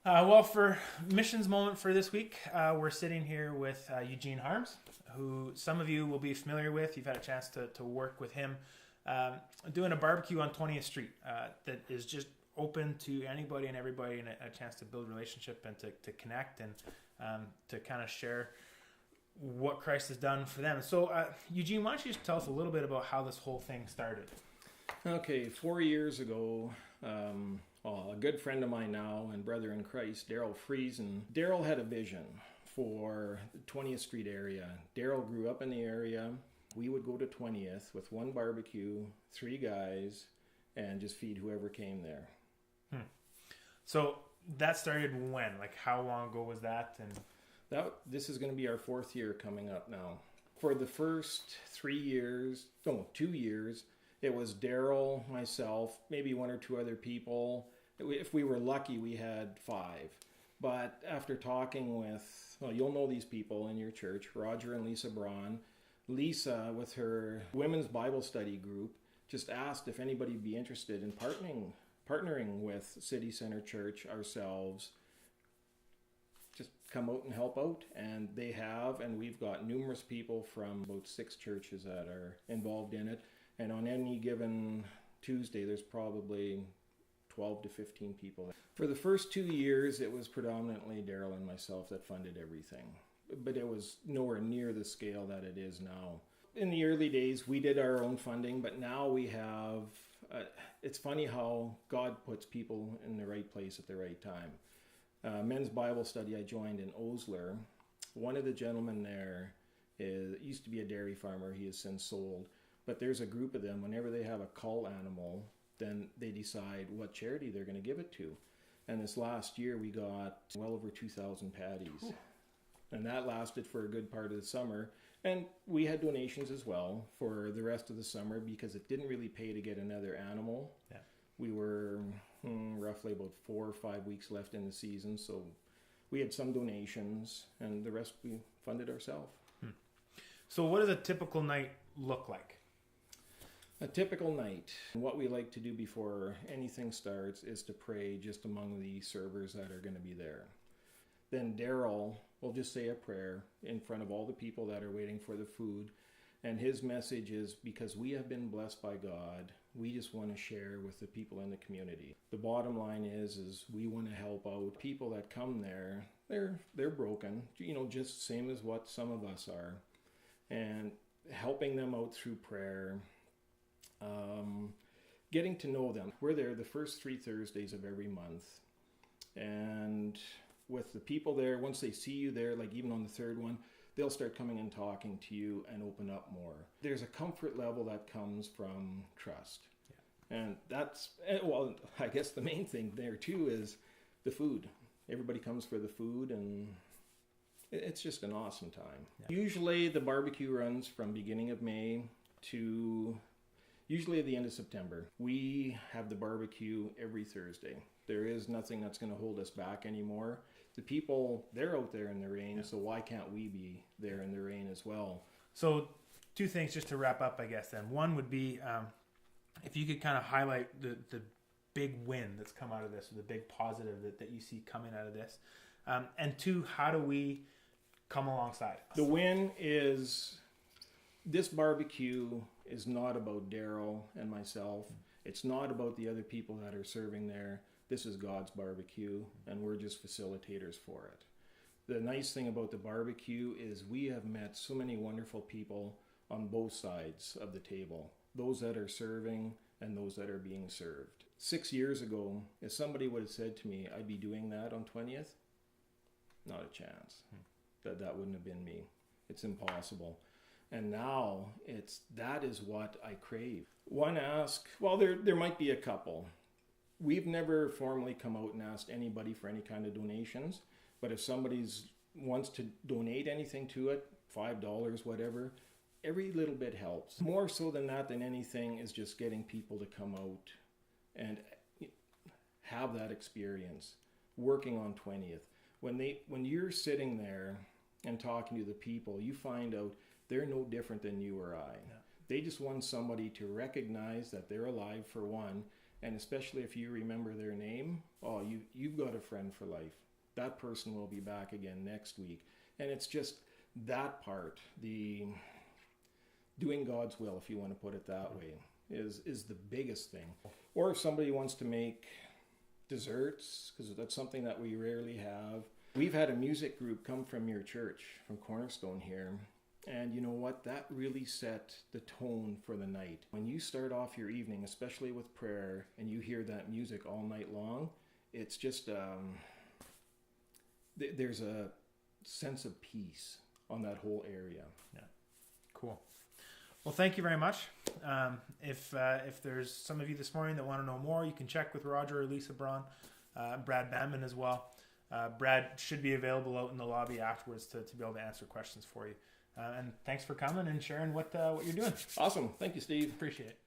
Well, for missions moment for this week, we're sitting here with Eugene Harms, who some of you will be familiar with. You've had a chance to work with him doing a barbecue on 20th Street that is just open to anybody and everybody, and a chance to build relationship and to connect and to kind of share what Christ has done for them. So, Eugene, why don't you just tell us a little bit about how this whole thing started? Okay, 4 years ago, a good friend of mine now and brother in Christ, Daryl Friesen. Daryl had a vision for the 20th Street area. Daryl grew up in the area. We would go to 20th with one barbecue, 3 guys, and just feed whoever came there. So that started when? Like, how long ago was that? And this is going to be our 4th year coming up now. For the first 2 years, it was Daryl, myself, maybe 1 or 2 other people. If we were lucky, we had 5. But after talking with, you'll know these people in your church, Roger and Lisa Braun. Lisa, with her women's Bible study group, just asked if anybody would be interested in partnering with City Center Church, ourselves, just come out and help out. And they have, and we've got numerous people from about 6 churches that are involved in it. And on any given Tuesday, there's probably 12 to 15 people. For the first 2 years, it was predominantly Daryl and myself that funded everything. But it was nowhere near the scale that it is now. In the early days, we did our own funding, but now we have... it's funny how God puts people in the right place at the right time. Men's Bible study I joined in Osler. One of the gentlemen there used to be a dairy farmer. He has since sold. But there's a group of them, whenever they have a cull animal, then they decide what charity they're going to give it to. And this last year we got well over 2,000 patties. Ooh. And that lasted for a good part of the summer. And we had donations as well for the rest of the summer because it didn't really pay to get another animal. Yeah. We were roughly about 4 or 5 weeks left in the season, so we had some donations, and the rest we funded ourselves. So what does a typical night look like? A typical night, what we like to do before anything starts is to pray just among the servers that are going to be there. Then Daryl will just say a prayer in front of all the people that are waiting for the food. And his message is, because we have been blessed by God, we just want to share with the people in the community. The bottom line is we want to help out people that come there. They're broken, just same as what some of us are. And helping them out through prayer. Getting to know them. We're there the first 3 Thursdays of every month. And with the people there, once they see you there, like even on the 3rd one, they'll start coming and talking to you and open up more. There's a comfort level that comes from trust. Yeah. And that's, I guess the main thing there too is the food. Everybody comes for the food, and it's just an awesome time. Yeah. Usually the barbecue runs from beginning of May to usually at the end of September. We have the barbecue every Thursday. There is nothing that's going to hold us back anymore. The people, they're out there in the rain, so why can't we be there in the rain as well? So 2 things just to wrap up, I guess, then. One would be if you could kind of highlight the big win that's come out of this, or the big positive that you see coming out of this. And 2, how do we come alongside? The win is this barbecue is not about Daryl and myself. It's not about the other people that are serving there. This is God's barbecue, and we're just facilitators for it. The nice thing about the barbecue is we have met so many wonderful people on both sides of the table, those that are serving and those that are being served. 6 years ago, if somebody would have said to me, I'd be doing that on 20th, not a chance. That wouldn't have been me. It's impossible. And now that is what I crave. One ask, there might be a couple. We've never formally come out and asked anybody for any kind of donations, but if somebody wants to donate anything to it, $5, whatever, every little bit helps. More so than that than anything is just getting people to come out and have that experience, working on 20th. When you're sitting there and talking to the people, you find out they're no different than you or I. Yeah. They just want somebody to recognize that they're alive, for one, And especially if you remember their name, oh, you've got a friend for life. That person will be back again next week. And it's just that part, the doing God's will, if you want to put it that way, is the biggest thing. Or if somebody wants to make desserts, because that's something that we rarely have. We've had a music group come from your church, from Cornerstone here. And you know what? That really set the tone for the night. When you start off your evening, especially with prayer, and you hear that music all night long, it's just, there's a sense of peace on that whole area. Yeah, cool. Well, thank you very much. If there's some of you this morning that want to know more, you can check with Roger or Lisa Braun, Brad Bamman as well. Brad should be available out in the lobby afterwards to be able to answer questions for you. And thanks for coming and sharing what you're doing. Awesome. Thank you, Steve. Appreciate it.